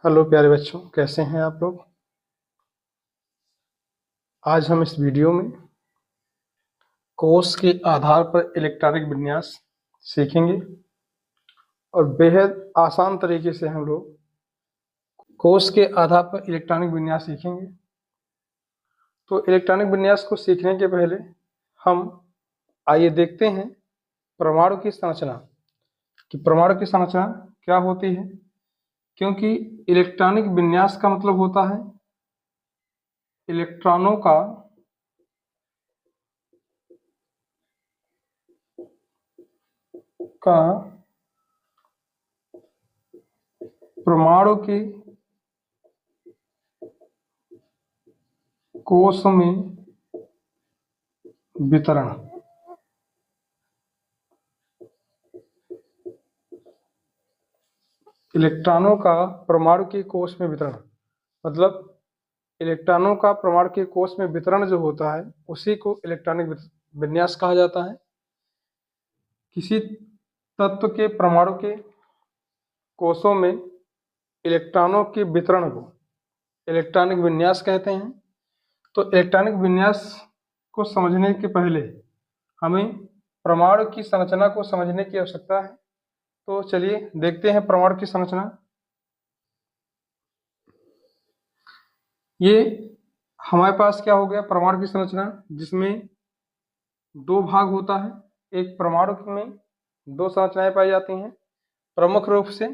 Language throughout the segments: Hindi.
हेलो प्यारे बच्चों, कैसे हैं आप लोग। आज हम इस वीडियो में कोष के आधार पर इलेक्ट्रॉनिक विन्यास सीखेंगे और बेहद आसान तरीके से हम लोग कोष के आधार पर इलेक्ट्रॉनिक विन्यास सीखेंगे। तो इलेक्ट्रॉनिक विन्यास को सीखने के पहले हम आइए देखते हैं परमाणु की संरचना कि परमाणु की संरचना क्या होती है, क्योंकि इलेक्ट्रॉनिक विन्यास का मतलब होता है इलेक्ट्रॉनों का परमाणु के कोश में वितरण। इलेक्ट्रॉनों का परमाणु के कोश में वितरण मतलब इलेक्ट्रॉनों का परमाणु के कोश में वितरण जो होता है उसी को इलेक्ट्रॉनिक विन्यास कहा जाता है। किसी तत्व के परमाणु के कोशों में इलेक्ट्रॉनों के वितरण को इलेक्ट्रॉनिक विन्यास कहते हैं। तो इलेक्ट्रॉनिक विन्यास को समझने के पहले हमें परमाणु की संरचना को समझने की आवश्यकता है। तो चलिए देखते हैं परमाणु की संरचना। ये हमारे पास क्या हो गया, परमाणु की संरचना जिसमें दो भाग होता है। एक परमाणु में दो संरचनाएं पाई जाती हैं। प्रमुख रूप से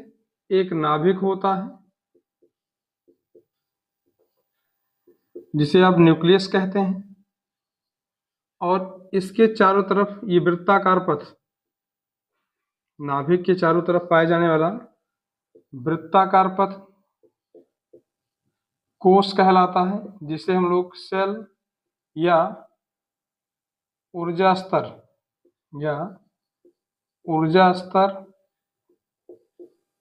एक नाभिक होता है जिसे आप न्यूक्लियस कहते हैं, और इसके चारों तरफ ये वृत्ताकार पथ, नाभिक के चारों तरफ पाए जाने वाला वृत्ताकार पथ कोश कहलाता है, जिसे हम लोग सेल या ऊर्जा स्तर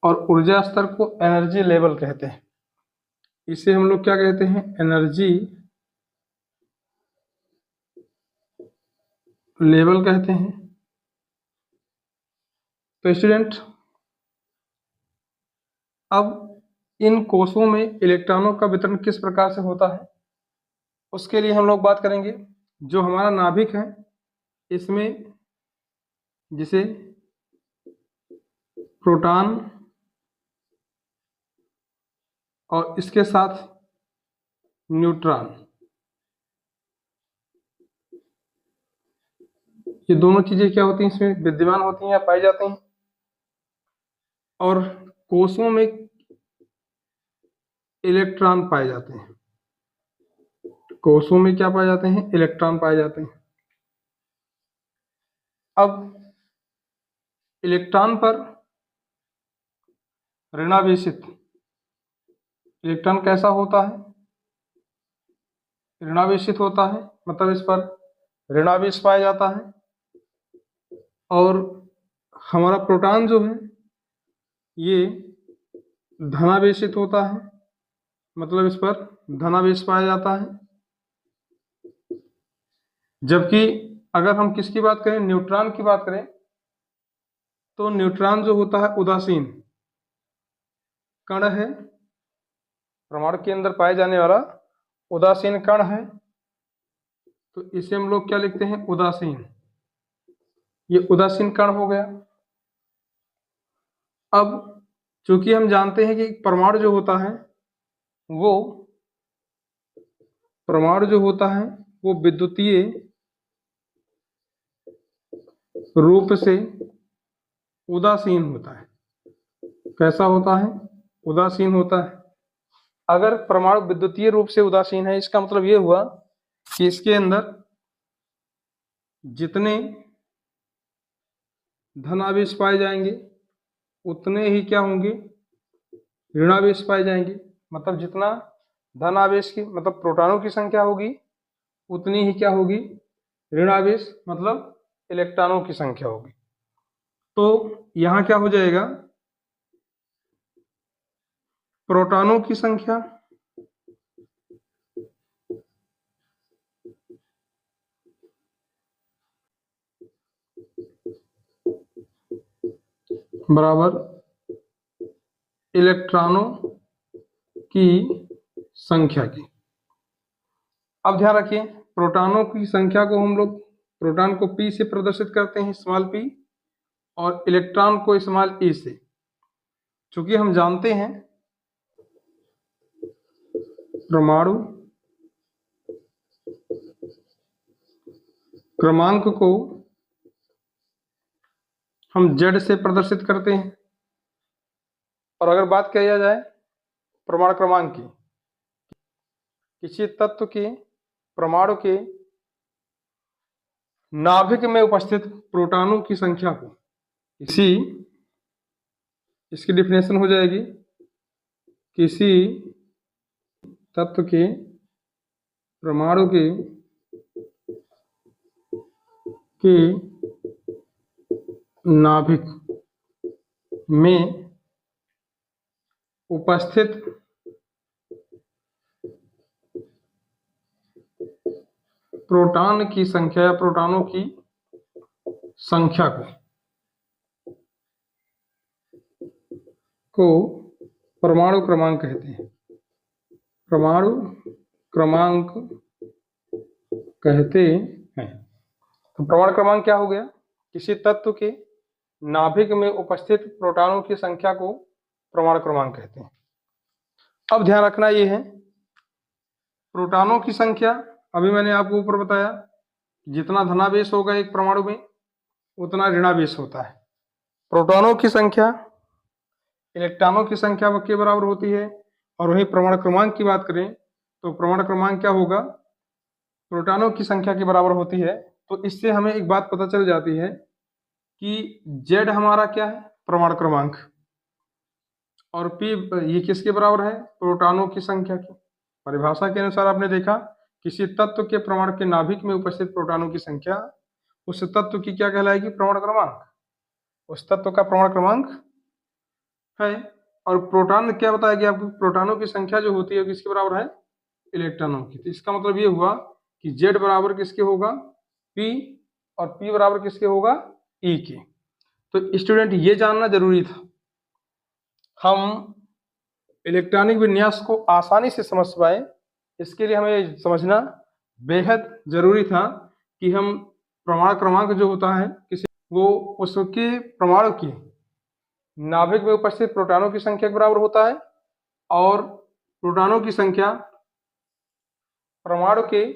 और ऊर्जा स्तर को एनर्जी लेवल कहते हैं। इसे हम लोग क्या कहते हैं, एनर्जी लेवल कहते हैं। तो स्टूडेंट, अब इन कोशों में इलेक्ट्रॉनों का वितरण किस प्रकार से होता है उसके लिए हम लोग बात करेंगे। जो हमारा नाभिक है इसमें जिसे प्रोटॉन और इसके साथ न्यूट्रॉन, ये दोनों चीजें क्या होती हैं, इसमें विद्यमान होती हैं या पाई जाती हैं। और कोशों में इलेक्ट्रॉन पाए जाते हैं। कोशों में क्या पाए जाते हैं, इलेक्ट्रॉन पाए जाते हैं। अब इलेक्ट्रॉन पर ऋणावेशित इलेक्ट्रॉन कैसा होता है, ऋणावेशित होता है, मतलब इस पर ऋणावेश पाया जाता है। और हमारा प्रोटॉन जो है ये धनावेशित होता है, मतलब इस पर धनावेश पाया जाता है। जबकि अगर हम किसकी बात करें, न्यूट्रॉन की बात करें, तो न्यूट्रॉन जो होता है उदासीन कण है, परमाणु के अंदर पाए जाने वाला उदासीन कण है। तो इसे हम लोग क्या लिखते हैं, उदासीन। ये उदासीन कण हो गया। अब चूंकि हम जानते हैं कि परमाणु जो होता है वो विद्युतीय रूप से उदासीन होता है। कैसा होता है, उदासीन होता है। अगर परमाणु विद्युतीय रूप से उदासीन है, इसका मतलब ये हुआ कि इसके अंदर जितने धनावेश पाए जाएंगे उतने ही क्या होंगे, ऋणावेश पाए जाएंगे। मतलब जितना धनावेश की मतलब प्रोटॉनों की संख्या होगी उतनी ही क्या होगी, ऋणावेश मतलब इलेक्ट्रॉनों की संख्या होगी। तो यहां क्या हो जाएगा, प्रोटॉनों की संख्या बराबर इलेक्ट्रॉनों की संख्या की। अब ध्यान रखिए, प्रोटॉनों की संख्या को हम लोग प्रोटॉन को P से प्रदर्शित करते हैं, स्मॉल p, और इलेक्ट्रॉन को स्मॉल e से। चूंकि हम जानते हैं परमाणु क्रमांक को हम Z से प्रदर्शित करते हैं। और अगर बात किया जाए परमाणु क्रमांक की, किसी तत्व के परमाणु के नाभिक में उपस्थित प्रोटॉनों की संख्या को इसकी डिफिनेशन हो जाएगी, किसी तत्व के परमाणु के नाभिक में उपस्थित प्रोटॉन की संख्या या प्रोटॉनों की संख्या को परमाणु क्रमांक कहते हैं। परमाणु क्रमांक कहते हैं। तो परमाणु क्रमांक क्या हो गया? किसी तत्व के नाभिक में उपस्थित प्रोटॉनों की संख्या को परमाणु क्रमांक कहते हैं। अब ध्यान रखना ये है, प्रोटॉनों की संख्या अभी मैंने आपको ऊपर बताया, जितना धनावेश होगा एक परमाणु में उतना ऋणावेश होता है। प्रोटॉनों की संख्या इलेक्ट्रॉनों की संख्या के बराबर होती है। और वही परमाणु क्रमांक की बात करें तो परमाणु क्रमांक क्या होगा? प्रोटॉनों की संख्या के बराबर होती है। तो इससे हमें एक बात पता चल जाती है कि Z हमारा क्या है? परमाणु क्रमांक। और P ये किसके बराबर है? प्रोटॉनों की संख्या की। परिभाषा के अनुसार आपने देखा, किसी तत्व के परमाणु के नाभिक में उपस्थित प्रोटॉनों की संख्या उस तत्व की क्या कहलाएगी? परमाणु क्रमांक। उस तत्व का परमाणु क्रमांक है। और प्रोटॉन क्या बताया गया आपको? प्रोटॉनों की संख्या जो होती है किसके बराबर है? इलेक्ट्रॉनों की। तो इसका मतलब ये हुआ कि Z बराबर किसके होगा? P, और P बराबर किसके होगा? E के। तो स्टूडेंट ये जानना जरूरी था, हम इलेक्ट्रॉनिक विन्यास को आसानी से समझ पाए, इसके लिए हमें समझना बेहद जरूरी था कि हम परमाणु क्रमांक जो होता है किसी वो उसके परमाणु की नाभिक में उपस्थित प्रोटॉनों की संख्या के बराबर होता है, और प्रोटॉनों की संख्या परमाणु के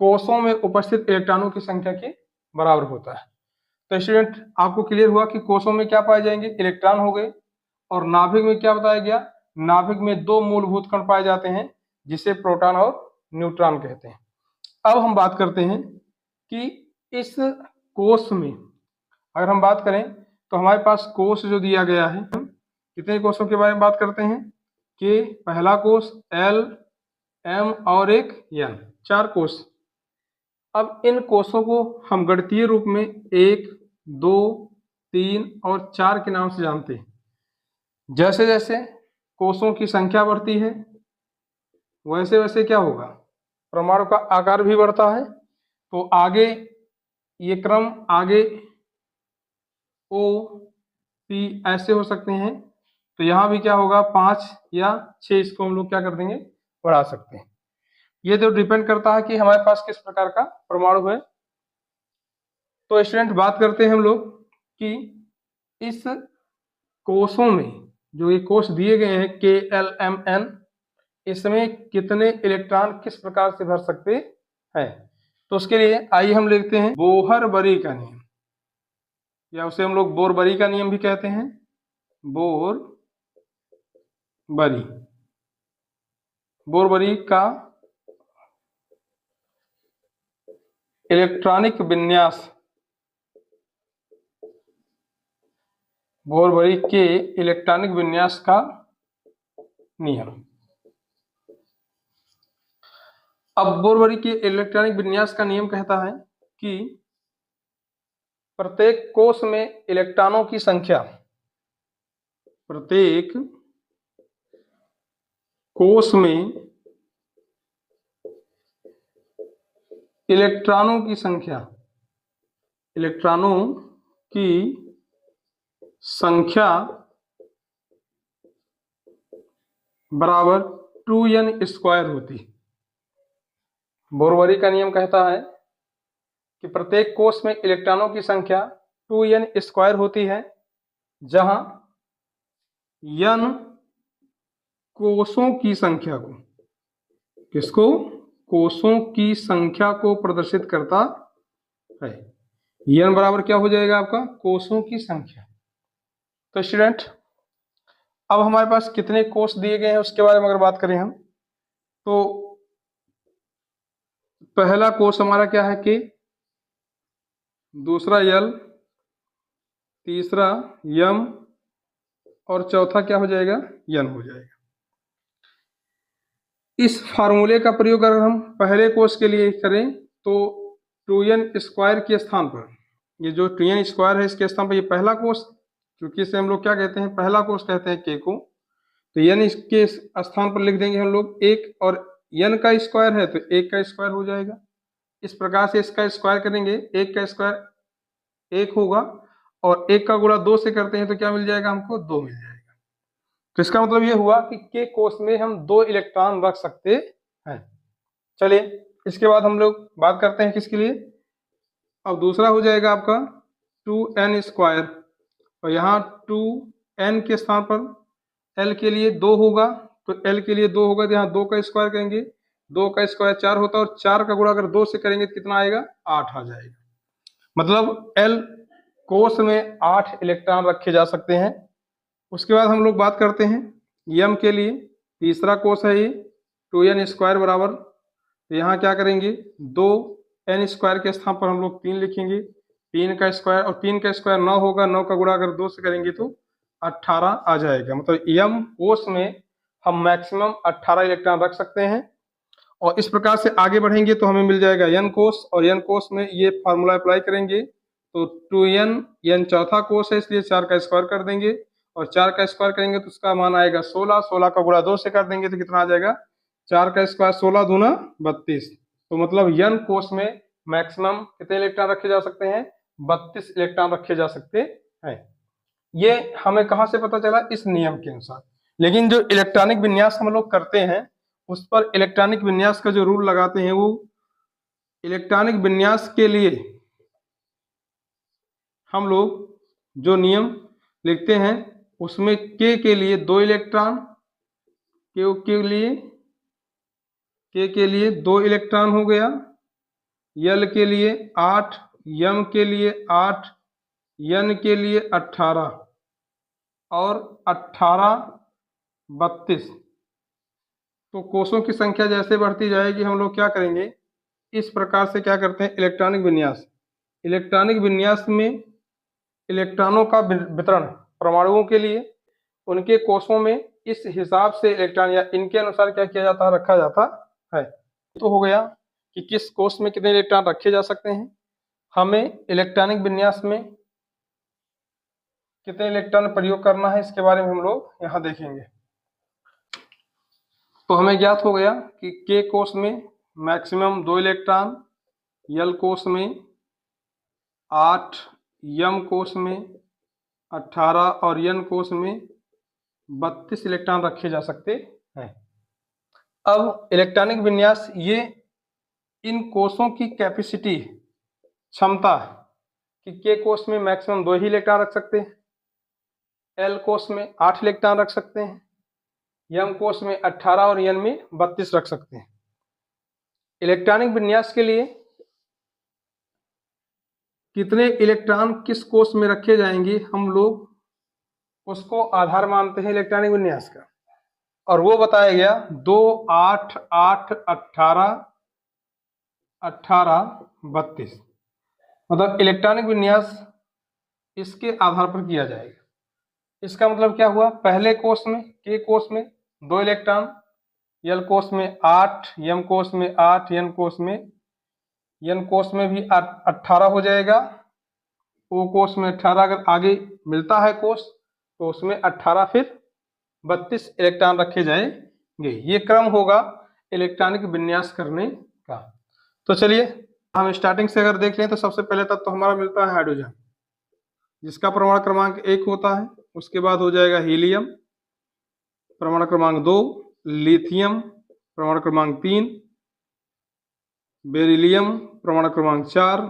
कोषों में उपस्थित इलेक्ट्रॉनों की संख्या के बराबर होता है। तो स्टूडेंट आपको क्लियर हुआ कि कोषों में क्या पाए जाएंगे? इलेक्ट्रॉन हो गए। और नाभिक में क्या बताया गया? नाभिक में दो मूलभूत कण पाए जाते हैं जिसे प्रोटॉन और न्यूट्रॉन कहते हैं। अब हम बात करते हैं कि इस कोष में अगर हम बात करें तो हमारे पास कोष जो दिया गया है, कितने कोषों के बारे में बात करते हैं कि पहला कोष L, M और एक N, 4 कोष। अब इन कोषों को हम गणितीय रूप में 1, 2, 3 और 4 के नाम से जानते हैं। जैसे जैसे कोषों की संख्या बढ़ती है वैसे वैसे क्या होगा? परमाणु का आकार भी बढ़ता है। तो आगे ये क्रम आगे O, P ऐसे हो सकते हैं। तो यहाँ भी क्या होगा? 5 या 6, इसको हम लोग क्या कर देंगे? बढ़ा सकते हैं। ये तो डिपेंड करता है कि हमारे पास किस प्रकार का परमाणु है। तो स्टूडेंट बात करते हैं हम लोग कि इस कोषों में जो ये कोष दिए गए हैं K, L, M, N, इसमें कितने इलेक्ट्रॉन किस प्रकार से भर सकते हैं? तो उसके लिए आइए हम लिखते हैं बोहर-बरी का नियम, या उसे हम लोग बोर-बरी का नियम भी कहते हैं। बोर-बरी, बोर-बरी का इलेक्ट्रॉनिक विन्यास, बोर-बरी के इलेक्ट्रॉनिक विन्यास का नियम। अब बोर-बरी के इलेक्ट्रॉनिक विन्यास का नियम कहता है कि प्रत्येक कोष में इलेक्ट्रॉनों की संख्या, प्रत्येक कोष में इलेक्ट्रॉनों की संख्या, इलेक्ट्रॉनों की संख्या बराबर 2n² होती। बोरवरी का नियम कहता है कि प्रत्येक कोष में इलेक्ट्रॉनों की संख्या 2n² होती है, जहां n कोषों की संख्या को, किसको, कोषों की संख्या को प्रदर्शित करता है। n बराबर क्या हो जाएगा आपका, कोषों की संख्या। तो स्टूडेंट अब हमारे पास कितने कोष दिए गए हैं उसके बारे में अगर बात करें हम, तो पहला कोष हमारा क्या है K, दूसरा L, तीसरा M और चौथा क्या हो जाएगा, N हो जाएगा। इस फार्मूले का प्रयोग अगर हम पहले कोष के लिए करें तो 2n² के स्थान पर, ये जो 2n² है इसके स्थान पर ये पहला कोष, क्योंकि इसे हम लोग क्या कहते हैं, पहला कोष कहते हैं K को, तो n इसके स्थान पर लिख देंगे हम लोग 1, और n का स्क्वायर है तो 1 का स्क्वायर हो जाएगा। इस प्रकार से इसका स्क्वायर करेंगे, 1 का स्क्वायर 1 होगा, और 1 का गुणा 2 से करते हैं तो क्या मिल जाएगा हमको, 2 मिल जाएगा। तो इसका मतलब ये हुआ कि K कोष में हम 2 इलेक्ट्रॉन रख सकते हैं। चलिए इसके बाद हम लोग बात करते हैं किसके लिए, अब दूसरा हो जाएगा आपका 2n², और यहाँ 2n के स्थान पर L के लिए 2 होगा, तो L के लिए 2 होगा तो यहाँ 2 का स्क्वायर करेंगे, 2 का स्क्वायर 4 होता है, और 4 का गुणा अगर 2 से करेंगे तो कितना आएगा, 8 आ जाएगा। मतलब L कोष में 8 इलेक्ट्रॉन रखे जा सकते हैं। उसके बाद हम लोग बात करते हैं M के लिए, तीसरा कोष है ये 2n² बराबर, तो यहाँ क्या करेंगे, 2n² के स्थान पर हम लोग 3 लिखेंगे, 3 का स्क्वायर, और 3 का स्क्वायर 9 होगा, 9 का गुणा अगर 2 से करेंगे तो 18 आ जाएगा। मतलब M कोष में हम मैक्सिमम 18 इलेक्ट्रॉन रख सकते हैं। और इस प्रकार से आगे बढ़ेंगे तो हमें मिल जाएगा N कोष, और N कोष में ये फार्मूला अप्लाई करेंगे तो 2n चौथा कोष है इसलिए 4 का स्क्वायर कर देंगे, और 4 का स्क्वायर करेंगे तो उसका मान आएगा 16, 16 का गुणा 2 से कर देंगे तो कितना आ जाएगा, 4 का स्क्वायर 16 दूना 32। तो मतलब N कोष में मैक्सिमम कितने इलेक्ट्रॉन रखे जा सकते हैं, 32 इलेक्ट्रॉन रखे जा सकते हैं। ये हमें कहाँ से पता चला, इस नियम के अनुसार। लेकिन जो इलेक्ट्रॉनिक विन्यास हम लोग करते हैं उस पर इलेक्ट्रॉनिक विन्यास का जो रूल लगाते हैं वो इलेक्ट्रॉनिक विन्यास के लिए हम लोग जो नियम लिखते हैं उसमें K के लिए 2 इलेक्ट्रॉन, K के लिए 2 इलेक्ट्रॉन हो गया, L के लिए 8, M के लिए 8, N के लिए 18 और 18 32। तो कोषों की संख्या जैसे बढ़ती जाएगी हम लोग क्या करेंगे, इस प्रकार से क्या करते हैं, इलेक्ट्रॉनिक विन्यास। इलेक्ट्रॉनिक विन्यास में इलेक्ट्रॉनों का वितरण परमाणुओं के लिए उनके कोषों में इस हिसाब से इलेक्ट्रॉन या इनके अनुसार क्या किया जाता है, रखा जाता है। तो हो गया कि किस कोष में कितने इलेक्ट्रॉन रखे जा सकते हैं। हमें इलेक्ट्रॉनिक विन्यास में कितने इलेक्ट्रॉन प्रयोग करना है इसके बारे में हम लोग यहाँ देखेंगे। तो हमें ज्ञात हो गया कि K कोष में मैक्सिमम 2 इलेक्ट्रॉन, L कोष में 8, M कोष में 18 और N कोष में 32 इलेक्ट्रॉन रखे जा सकते हैं। अब इलेक्ट्रॉनिक विन्यास ये इन कोषों की कैपेसिटी, क्षमता कि K कोष में मैक्सिमम 2 ही इलेक्ट्रॉन रख सकते हैं, L कोष में 8 इलेक्ट्रॉन रख सकते हैं, M कोष में 18 और N में 32 रख सकते हैं। इलेक्ट्रॉनिक विन्यास के लिए कितने इलेक्ट्रॉन किस कोष में रखे जाएंगे हम लोग उसको आधार मानते हैं इलेक्ट्रॉनिक विन्यास का, और वो बताया गया 2, 8, 8, 18, 18, 32। मतलब इलेक्ट्रॉनिक विन्यास इसके आधार पर किया जाएगा। इसका मतलब क्या हुआ, पहले कोष में K कोष में 2 इलेक्ट्रॉन, L कोष में 8, M कोष में 8, N कोष में भी 18 हो जाएगा, O कोष में 18, अगर आगे मिलता है कोष तो उसमें 18 फिर 32 इलेक्ट्रॉन रखे जाएंगे। ये क्रम होगा इलेक्ट्रॉनिक विन्यास करने का। तो चलिए हम स्टार्टिंग से अगर देख लें तो सबसे पहले तत्व तो हमारा मिलता है हाइड्रोजन, जिसका परमाणु क्रमांक 1 होता है। उसके बाद हो जाएगा हीलियम, परमाणु क्रमांक 2, लिथियम परमाणु क्रमांक 3, बेरिलियम परमाणु क्रमांक 4,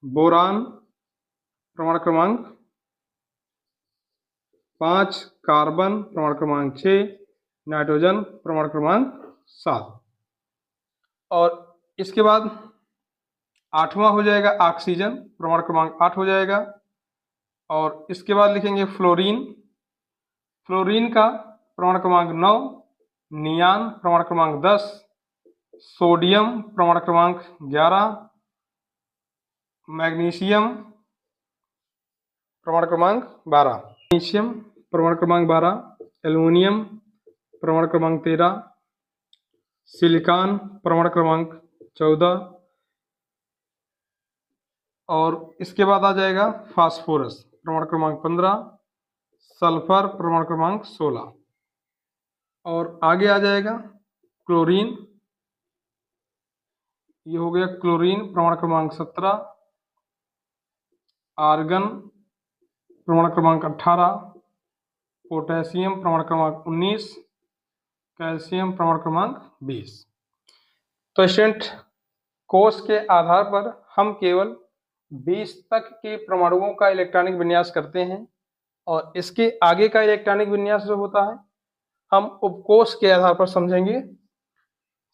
बोरान परमाणु क्रमांक 5, कार्बन परमाणु क्रमांक 6, नाइट्रोजन परमाणु क्रमांक 7। और इसके बाद 8वां हो जाएगा ऑक्सीजन परमाणु क्रमांक 8 हो जाएगा। और इसके बाद लिखेंगे फ्लोरीन, फ्लोरीन का परमाणु क्रमांक 9, नियान परमाणु क्रमांक 10, सोडियम परमाणु क्रमांक 11, मैग्नीशियम परमाणु क्रमांक 12, मैग्नीशियम परमाणु क्रमांक 12, एल्युमिनियम परमाणु क्रमांक 13, सिलिकॉन परमाणु क्रमांक 14, और इसके बाद आ जाएगा फास्फोरस परमाणु क्रमांक 15, सल्फर परमाणु क्रमांक 16, और आगे आ जाएगा क्लोरीन, ये हो गया क्लोरीन परमाणु क्रमांक 17, आर्गन परमाणु क्रमांक 18, पोटेशियम परमाणु क्रमांक 19, कैल्शियम परमाणु क्रमांक 20। तो स्टूडेंट, कोष के आधार पर हम केवल 20 तक के परमाणुओं का इलेक्ट्रॉनिक विन्यास करते हैं, और इसके आगे का इलेक्ट्रॉनिक विन्यास जो होता है हम उपकोष के आधार पर समझेंगे।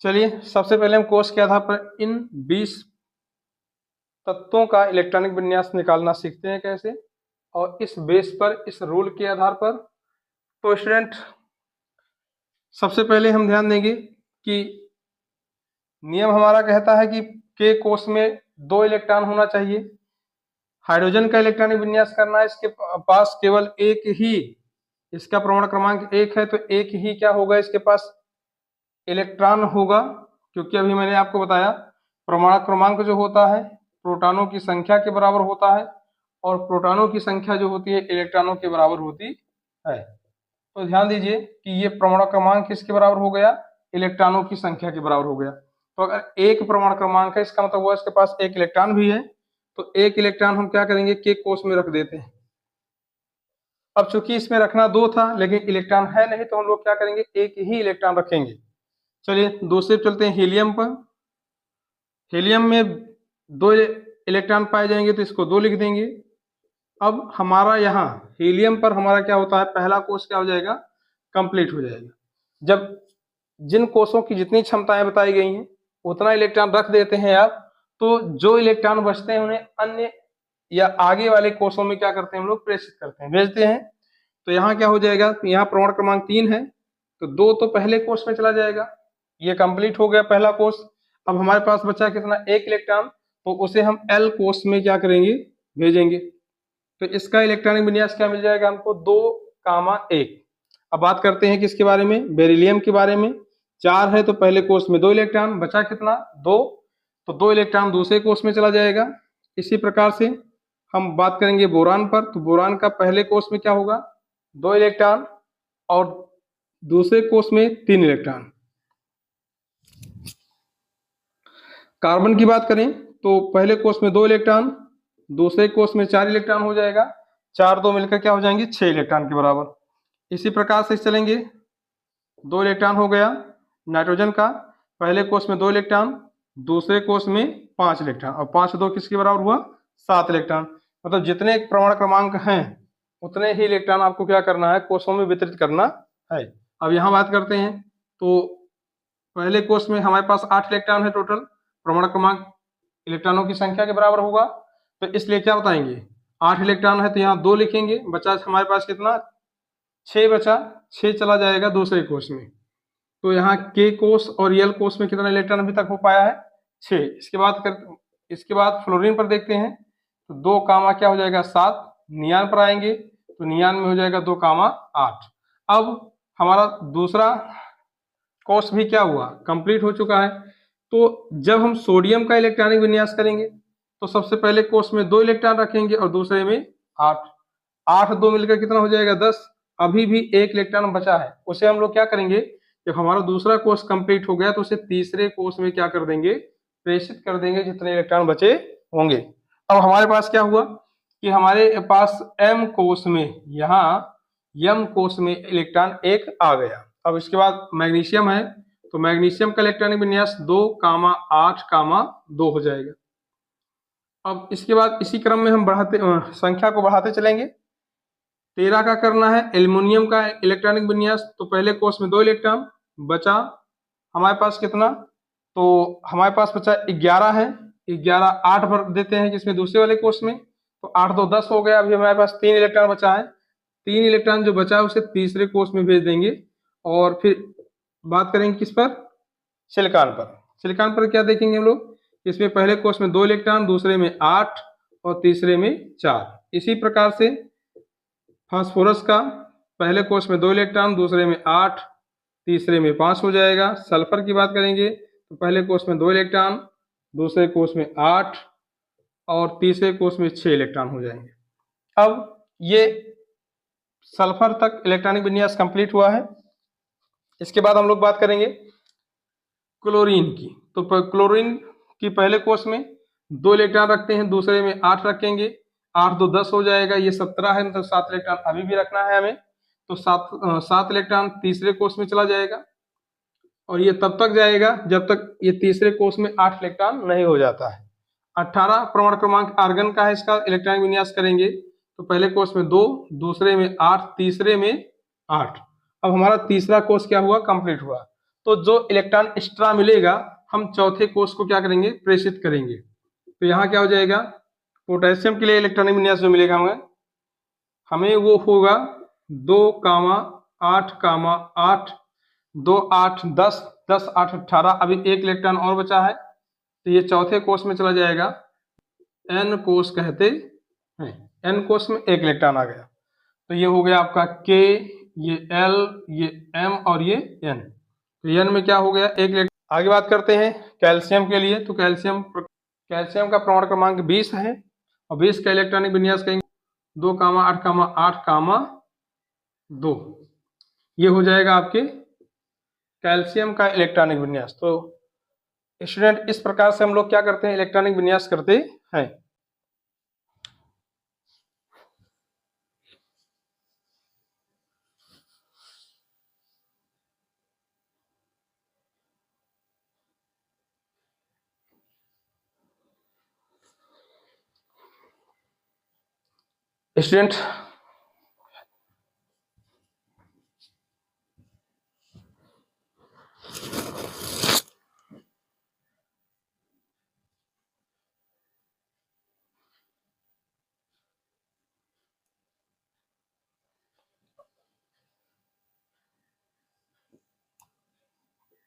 चलिए, सबसे पहले हम कोष के आधार पर इन 20 तत्वों का इलेक्ट्रॉनिक विन्यास निकालना सीखते हैं कैसे, और इस बेस पर, इस रूल के आधार पर। तो स्टूडेंट, सबसे पहले हम ध्यान देंगे कि नियम हमारा कहता है कि के कोष में 2 इलेक्ट्रॉन होना चाहिए। हाइड्रोजन का इलेक्ट्रॉनिक विन्यास करना है, इसके पास केवल एक ही, इसका परमाणु क्रमांक 1 है, तो एक ही क्या होगा, इसके पास इलेक्ट्रॉन होगा, क्योंकि अभी मैंने आपको बताया परमाणु क्रमांक जो होता है प्रोटॉनों की संख्या के बराबर होता है, और प्रोटॉनों की संख्या जो होती है इलेक्ट्रॉनों के बराबर होती है। तो ध्यान दीजिए कि ये परमाणु क्रमांक किसके बराबर हो गया, इलेक्ट्रॉनों की संख्या के बराबर हो गया। तो अगर एक परमाणु क्रमांक है, इसका मतलब हुआ इसके पास एक इलेक्ट्रॉन भी है, तो एक इलेक्ट्रॉन हम क्या करेंगे, के कोष में रख देते हैं। अब चूंकि इसमें रखना 2 था, लेकिन इलेक्ट्रॉन है नहीं, तो हम लोग क्या करेंगे, एक ही इलेक्ट्रॉन रखेंगे। चलिए दूसरे चलते हैं हीलियम पर। हीलियम में 2 इलेक्ट्रॉन पाए जाएंगे, तो इसको 2 लिख देंगे। अब हमारा यहाँ हीलियम पर हमारा क्या होता है, पहला कोष क्या हो जाएगा, कंप्लीट हो जाएगा। जब जिन कोषों की जितनी क्षमताएं बताई गई हैं उतना इलेक्ट्रॉन रख देते हैं आप, तो जो इलेक्ट्रॉन बचते हैं उन्हें अन्य या आगे वाले कोषों में क्या करते हैं, हम लोग प्रेषित करते हैं, भेजते हैं। तो यहाँ क्या हो जाएगा, यहाँ परमाणु क्रमांक 3 है, तो 2 तो पहले कोष में चला जाएगा, ये कंप्लीट हो गया पहला कोष। अब हमारे पास बचा कितना, एक इलेक्ट्रॉन, तो उसे हम एल कोष में क्या करेंगे, भेजेंगे। तो इसका इलेक्ट्रॉनिक विन्यास क्या मिल जाएगा हमको, 2,1। अब बात करते हैं किसके बारे में, बेरिलियम के बारे में। 4 है, तो पहले कोष में 2 इलेक्ट्रॉन, बचा कितना, 2, तो 2 इलेक्ट्रॉन दूसरे कोष में चला जाएगा। इसी प्रकार से हम बात करेंगे बोरान पर, तो बोरान का पहले कोष में क्या होगा, 2 इलेक्ट्रॉन, और दूसरे कोष में 3 इलेक्ट्रॉन। कार्बन की बात करें तो पहले कोष में 2 इलेक्ट्रॉन, दूसरे कोष में 4 इलेक्ट्रॉन हो जाएगा, 4 2 मिलकर क्या हो जाएंगे, 6 इलेक्ट्रॉन के बराबर। इसी प्रकार से चलेंगे, 2 इलेक्ट्रॉन हो गया नाइट्रोजन का, पहले कोष में 2 इलेक्ट्रॉन, दूसरे कोष में 5 इलेक्ट्रॉन, और 5 2 किसके बराबर हुआ, 7 इलेक्ट्रॉन। मतलब जितने परमाणु क्रमांक हैं उतने ही इलेक्ट्रॉन आपको क्या करना है, कोषों में वितरित करना है। अब यहाँ बात करते हैं, तो पहले कोष में हमारे पास 8 इलेक्ट्रॉन है टोटल, परमाणु क्रमांक इलेक्ट्रॉनों की संख्या के बराबर होगा, तो इसलिए क्या बताएंगे, 8 इलेक्ट्रॉन है तो यहाँ 2 लिखेंगे, बचा हमारे पास कितना, 6 बचा, 6 चला जाएगा दूसरे कोष में। तो यहाँ के कोष और एल कोष में कितना इलेक्ट्रॉन अभी तक हो पाया है, 6। इसके बाद फ्लोरीन पर देखते हैं, तो 2 कामा क्या हो जाएगा, 7। नियान पर आएंगे तो नियान में हो जाएगा 2 कामा 8। अब हमारा दूसरा कोष भी क्या हुआ, कंप्लीट हो चुका है। तो जब हम सोडियम का इलेक्ट्रॉनिक विन्यास करेंगे तो सबसे पहले कोष में 2 इलेक्ट्रॉन रखेंगे और दूसरे में 8। 8 2 मिलकर कितना हो जाएगा, 10। अभी भी 1 इलेक्ट्रॉन बचा है, उसे हम लोग क्या करेंगे, जब हमारा दूसरा कोष कंप्लीट हो गया तो उसे तीसरे कोष में क्या कर देंगे, प्रेषित कर देंगे, जितने इलेक्ट्रॉन बचे होंगे। अब हमारे पास क्या हुआ कि हमारे पास एम कोष में, यहाँ एम कोष में इलेक्ट्रॉन 1 आ गया। अब इसके बाद मैग्नीशियम है, तो मैग्नीशियम का इलेक्ट्रॉनिक विन्यास 2,8,2 हो जाएगा। अब इसके बाद इसी क्रम में हम संख्या को बढ़ाते चलेंगे। 13 का करना है एल्युमिनियम का इलेक्ट्रॉनिक विन्यास, तो पहले कोष में 2 इलेक्ट्रॉन बचा हमारे पास कितना, तो हमारे पास बचा 11 है, 11 8 भर देते हैं जिसमें दूसरे वाले कोष में, तो 8 2 10 हो गया। अभी हमारे पास 3 इलेक्ट्रॉन बचा है, 3 इलेक्ट्रॉन जो बचा है उसे तीसरे कोष में भेज देंगे। और फिर बात करेंगे किस पर, सिलिकॉन पर। सिलिकॉन पर क्या देखेंगे हम लोग, इसमें पहले कोष में 2 इलेक्ट्रॉन, दूसरे में 8 और तीसरे में 4। इसी प्रकार से फास्फोरस का पहले कोष में 2 इलेक्ट्रॉन, दूसरे में 8, तीसरे में 5 हो जाएगा। सल्फर की बात करेंगे तो पहले कोष में 2 इलेक्ट्रॉन, दूसरे कोष में 8 और तीसरे कोष में 6 इलेक्ट्रॉन हो जाएंगे। अब ये सल्फर तक इलेक्ट्रॉनिक विन्यास कंप्लीट हुआ है। इसके बाद हम लोग बात करेंगे क्लोरीन की। तो क्लोरीन की पहले कोष में 2 इलेक्ट्रॉन रखते हैं, दूसरे में 8 रखेंगे, 8 2 10 हो जाएगा। ये 17 है, मतलब 7 इलेक्ट्रॉन अभी भी रखना है हमें, तो 7 इलेक्ट्रॉन तीसरे कोष में चला जाएगा और ये तब तक जाएगा जब तक ये तीसरे कोष में 8 इलेक्ट्रॉन नहीं हो जाता है। 18 परमाणु क्रमांक आर्गन का है, इसका इलेक्ट्रॉनिक विन्यास करेंगे तो पहले कोष में 2, दूसरे में 8, तीसरे में 8। अब हमारा तीसरा कोष क्या हुआ, कंप्लीट हुआ। तो जो इलेक्ट्रॉन एक्स्ट्रा मिलेगा हम चौथे कोष को क्या करेंगे, प्रेषित करेंगे। तो यहाँ क्या हो जाएगा, पोटेशियम के लिए इलेक्ट्रॉनिक विन्यास जो मिलेगा हमें वो होगा 2,8,8 2 8 10 10 8 18। अभी 1 इलेक्ट्रॉन और बचा है, तो ये चौथे कोष में चला जाएगा। एन कोष कहते हैं, एन कोष में 1 इलेक्ट्रॉन आ गया, तो ये हो गया आपका के, ये एल, ये एम और ये एन। तो एन में क्या हो गया, 1 इलेक्ट्रॉन। आगे बात करते हैं कैल्शियम के लिए। तो कैल्शियम का परमाणु क्रमांक 20 है और 20 का इलेक्ट्रॉनिक विन्यास करेंगे 2,8,8,2। ये हो जाएगा आपके कैल्शियम का इलेक्ट्रॉनिक विन्यास। तो स्टूडेंट इस प्रकार से हम लोग क्या करते हैं, इलेक्ट्रॉनिक विन्यास करते हैं।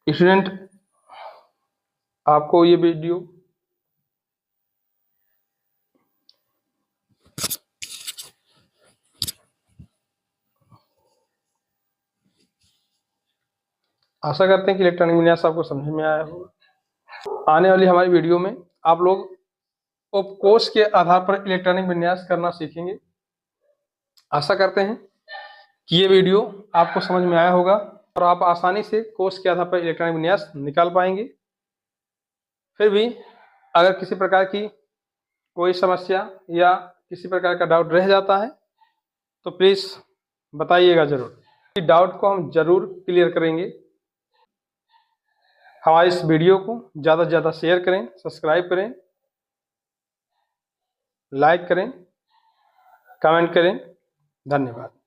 स्टूडेंट आपको ये वीडियो आशा करते हैं कि इलेक्ट्रॉनिक विन्यास आपको समझ में आया होगा। आने वाली हमारी वीडियो में आप लोग उपकोष के आधार पर इलेक्ट्रॉनिक विन्यास करना सीखेंगे। आशा करते हैं कि ये वीडियो आपको समझ में आया होगा और आप आसानी से कोष के आधार पर इलेक्ट्रॉनिक विन्यास निकाल पाएंगे। फिर भी अगर किसी प्रकार की कोई समस्या या किसी प्रकार का डाउट रह जाता है तो प्लीज़ बताइएगा जरूर। डाउट को हम जरूर क्लियर करेंगे। हमारे इस वीडियो को ज़्यादा से ज़्यादा शेयर करें, सब्सक्राइब करें, लाइक करें, कमेंट करें। धन्यवाद।